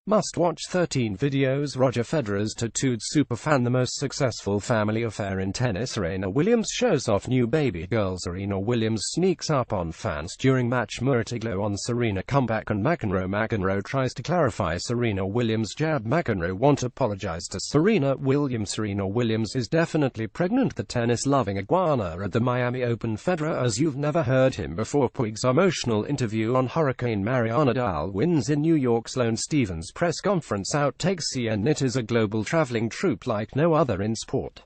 Must-watch 13 videos. Roger Federer's tattooed superfan. The most successful family affair in tennis. Serena Williams shows off new baby girl. Serena Williams sneaks up on fans during match. Murtiglow on Serena comeback and McEnroe tries to clarify Serena Williams jab. McEnroe won't apologize to Serena Williams. Serena Williams is definitely pregnant. The tennis-loving iguana at the Miami Open. Federer as you've never heard him before. Puig's emotional interview on Hurricane Mariana. Nadal wins in New York. Sloane Stephens press conference outtakes. CN. It is a global traveling troupe like no other in sport.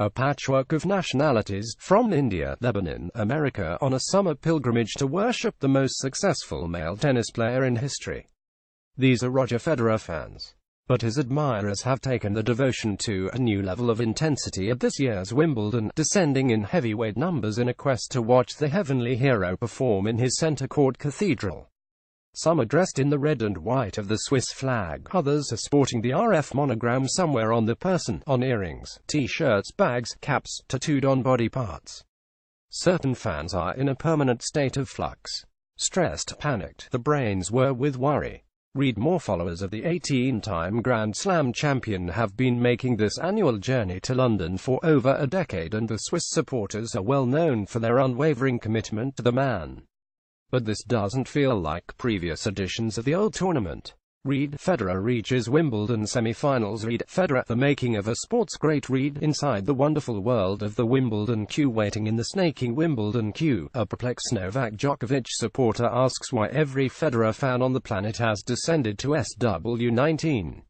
A patchwork of nationalities, from India, Lebanon, America, on a summer pilgrimage to worship the most successful male tennis player in history. These are Roger Federer fans. But his admirers have taken the devotion to a new level of intensity at this year's Wimbledon, descending in heavyweight numbers in a quest to watch the heavenly hero perform in his center court cathedral. Some are dressed in the red and white of the Swiss flag, others are sporting the RF monogram somewhere on the person, on earrings, t-shirts, bags, caps, tattooed on body parts. Certain fans are in a permanent state of flux. Stressed, panicked, the brains whir with worry. Read more. Followers of the 18-time Grand Slam champion have been making this annual journey to London for over a decade, and the Swiss supporters are well known for their unwavering commitment to the man. But this doesn't feel like previous editions of the old tournament. Read, Federer reaches Wimbledon semi-finals. Read, Federer, the making of a sports great. Read, inside the wonderful world of the Wimbledon queue. Waiting in the snaking Wimbledon queue, a perplexed Novak Djokovic supporter asks why every Federer fan on the planet has descended to SW19.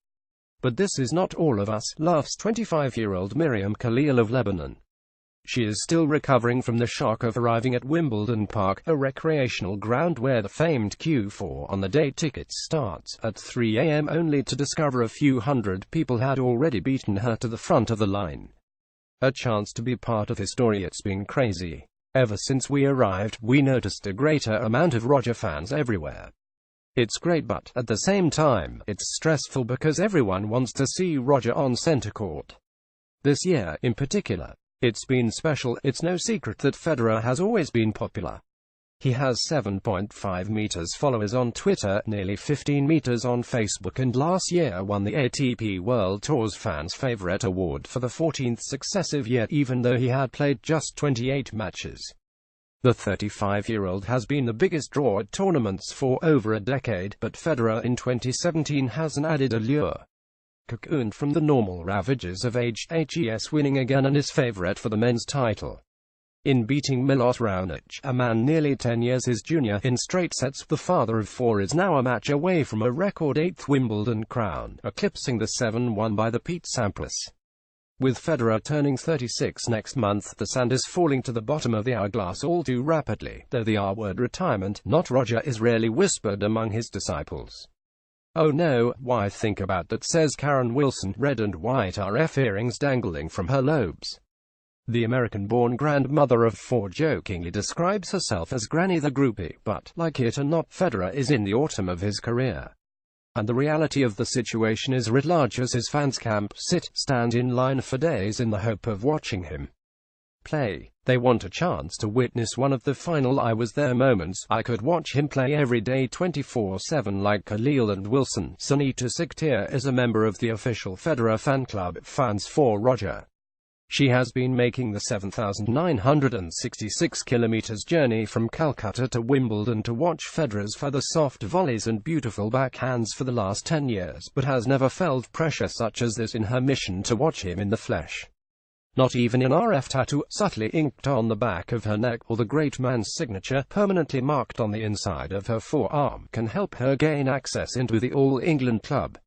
But this is not all of us, laughs 25-year-old Miriam Khalil of Lebanon. She is still recovering from the shock of arriving at Wimbledon Park, a recreational ground where the famed queue for on-the-day tickets starts at 3 a.m. only to discover a few hundred people had already beaten her to the front of the line. A chance to be part of history. It's been crazy. Ever since we arrived, we noticed a greater amount of Roger fans everywhere. It's great, but at the same time, it's stressful because everyone wants to see Roger on center court. This year, in particular, it's been special. It's no secret that Federer has always been popular. He has 7.5 meters followers on Twitter, nearly 15 meters on Facebook, and last year won the ATP World Tour's Fans' Favorite Award for the 14th successive year, even though he had played just 28 matches. The 35-year-old has been the biggest draw at tournaments for over a decade, but Federer in 2017 has an added allure. Cocooned from the normal ravages of age, HES winning again and is favorite for the men's title. In beating Milos Raonic, a man nearly 10 years his junior, in straight sets, the father of four is now a match away from a record 8th Wimbledon crown, eclipsing the 7 won by the Pete Sampras. With Federer turning 36 next month, the sand is falling to the bottom of the hourglass all too rapidly, though the R-word, retirement, not Roger, is rarely whispered among his disciples. Oh no, why think about that, says Karen Wilson, red and white RF earrings dangling from her lobes. The American-born grandmother of four jokingly describes herself as Granny the groupie, but, like it or not, Federer is in the autumn of his career. And the reality of the situation is writ large as his fans camp, sit, stand in line for days in the hope of watching him play. They want a chance to witness one of the final I was there moments. I could watch him play every day 24/7 like Khalil and Wilson. Sunita Siktir is a member of the official Federer fan club, Fans for Roger. She has been making the 7,966 kilometers journey from Calcutta to Wimbledon to watch Federer's feather soft volleys and beautiful backhands for the last 10 years, but has never felt pressure such as this in her mission to watch him in the flesh. Not even an RF tattoo, subtly inked on the back of her neck, or the great man's signature, permanently marked on the inside of her forearm, can help her gain access into the All England club.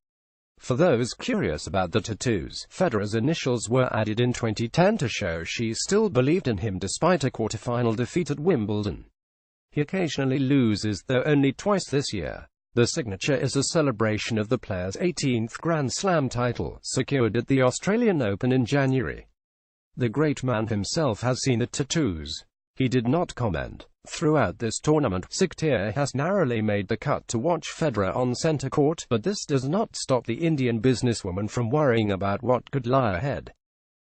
For those curious about the tattoos, Federer's initials were added in 2010 to show she still believed in him despite a quarter-final defeat at Wimbledon. He occasionally loses, though only twice this year. The signature is a celebration of the player's 18th Grand Slam title, secured at the Australian Open in January. The great man himself has seen the tattoos. He did not comment. Throughout this tournament, Siktir has narrowly made the cut to watch Federer on center court, but this does not stop the Indian businesswoman from worrying about what could lie ahead.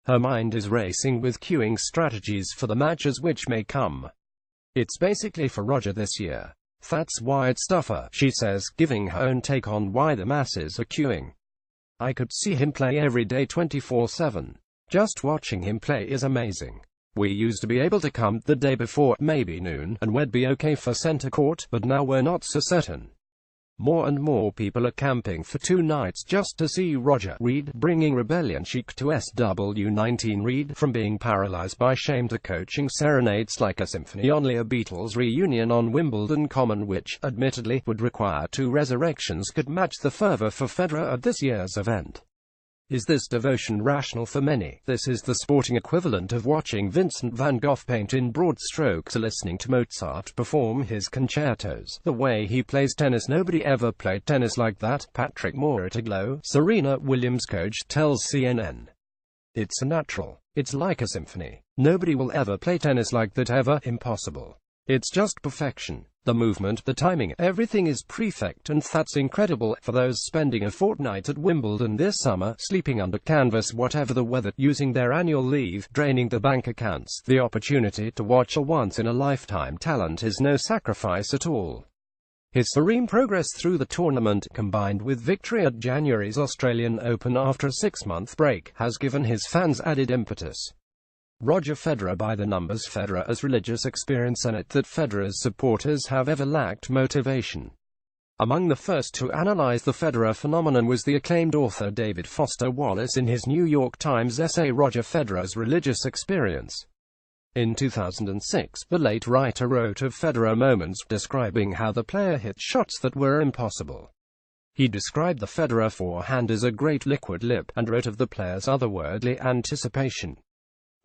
Her mind is racing with queuing strategies for the matches which may come. It's basically for Roger this year. That's white stuffer, she says, giving her own take on why the masses are queuing. I could see him play every day 24/7. Just watching him play is amazing. We used to be able to come the day before, maybe noon, and we'd be okay for center court, but now we're not so certain. More and more people are camping for 2 nights just to see Roger Reed, bringing rebellion chic to SW19. Reed, from being paralyzed by shame to coaching serenades like a symphony, only a Beatles reunion on Wimbledon Common, which, admittedly, would require 2 resurrections, could match the fervor for Federer at this year's event. Is this devotion rational? For many, this is the sporting equivalent of watching Vincent van Gogh paint in broad strokes or listening to Mozart perform his concertos. The way he plays tennis, nobody ever played tennis like that, Patrick Mouratoglou, Serena Williams' coach, tells CNN. It's a natural. It's like a symphony. Nobody will ever play tennis like that ever. Impossible. It's just perfection. The movement, the timing, everything is perfect, and that's incredible. For those spending a fortnight at Wimbledon this summer, sleeping under canvas whatever the weather, using their annual leave, draining the bank accounts, the opportunity to watch a once-in-a-lifetime talent is no sacrifice at all. His serene progress through the tournament, combined with victory at January's Australian Open after a 6-month break, has given his fans added impetus. Roger Federer by the numbers. Federer's religious experience and it that Federer's supporters have ever lacked motivation. Among the first to analyze the Federer phenomenon was the acclaimed author David Foster Wallace in his New York Times essay Roger Federer's Religious Experience. In 2006, the late writer wrote of Federer moments, describing how the player hit shots that were impossible. He described the Federer forehand as a great liquid lip, and wrote of the player's otherworldly anticipation.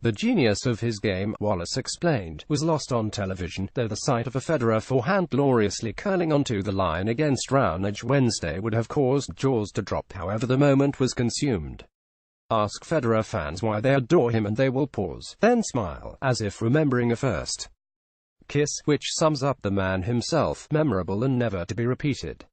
The genius of his game, Wallace explained, was lost on television, though the sight of a Federer forehand gloriously curling onto the line against Raonic Wednesday would have caused jaws to drop. However, the moment was consumed. Ask Federer fans why they adore him and they will pause, then smile, as if remembering a first kiss, which sums up the man himself, memorable and never to be repeated.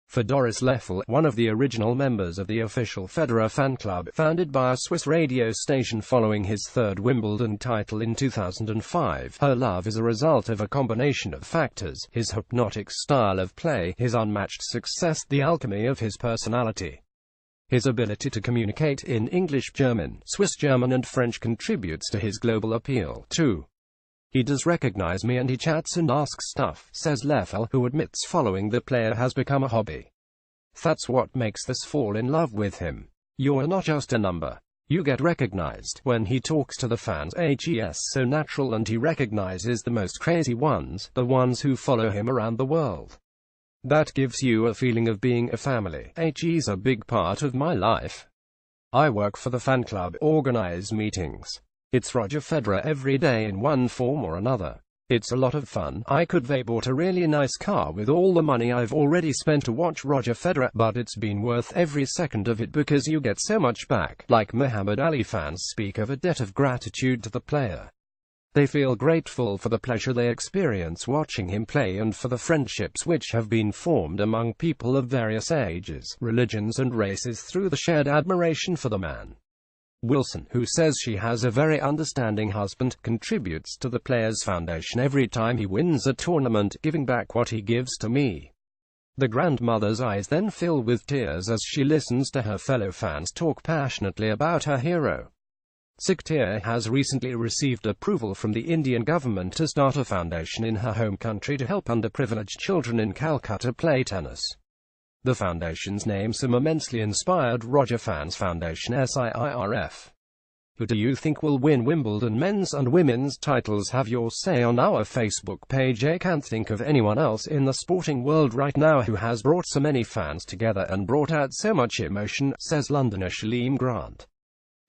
For Doris Leffel, one of the original members of the official Federer fan club, founded by a Swiss radio station following his 3rd Wimbledon title in 2005, her love is a result of a combination of factors: his hypnotic style of play, his unmatched success, the alchemy of his personality. His ability to communicate in English, German, Swiss German and French contributes to his global appeal, too. He does recognize me and he chats and asks stuff, says Leffel, who admits following the player has become a hobby. That's what makes us fall in love with him. You're not just a number. You get recognized. When he talks to the fans, he's so natural and he recognizes the most crazy ones, the ones who follow him around the world. That gives you a feeling of being a family. He's a big part of my life. I work for the fan club, organize meetings. It's Roger Federer every day in one form or another. It's a lot of fun. I could have bought a really nice car with all the money I've already spent to watch Roger Federer, but it's been worth every second of it because you get so much back. Like Muhammad Ali, fans speak of a debt of gratitude to the player. They feel grateful for the pleasure they experience watching him play and for the friendships which have been formed among people of various ages, religions and races through the shared admiration for the man. Wilson, who says she has a very understanding husband, contributes to the player's foundation every time he wins a tournament, giving back what he gives to me. The grandmother's eyes then fill with tears as she listens to her fellow fans talk passionately about her hero. Siktir has recently received approval from the Indian government to start a foundation in her home country to help underprivileged children in Calcutta play tennis. The foundation's name some immensely inspired Roger Fans Foundation SIIRF. Who do you think will win Wimbledon men's and women's titles? Have your say on our Facebook page. I can't think of anyone else in the sporting world right now who has brought so many fans together and brought out so much emotion, says Londoner Shalem Grant.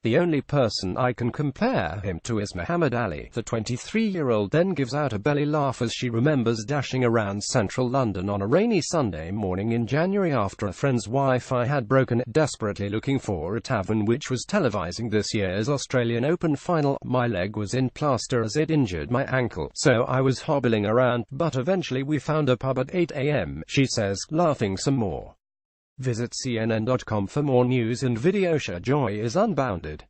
The only person I can compare him to is Muhammad Ali. The 23-year-old then gives out a belly laugh as she remembers dashing around central London on a rainy Sunday morning in January after a friend's Wi-Fi had broken, desperately looking for a tavern which was televising this year's Australian Open final. My leg was in plaster as it injured my ankle, so I was hobbling around, but eventually we found a pub at 8 a.m, she says, laughing some more. Visit CNN.com for more news and videos. Joy is unbounded.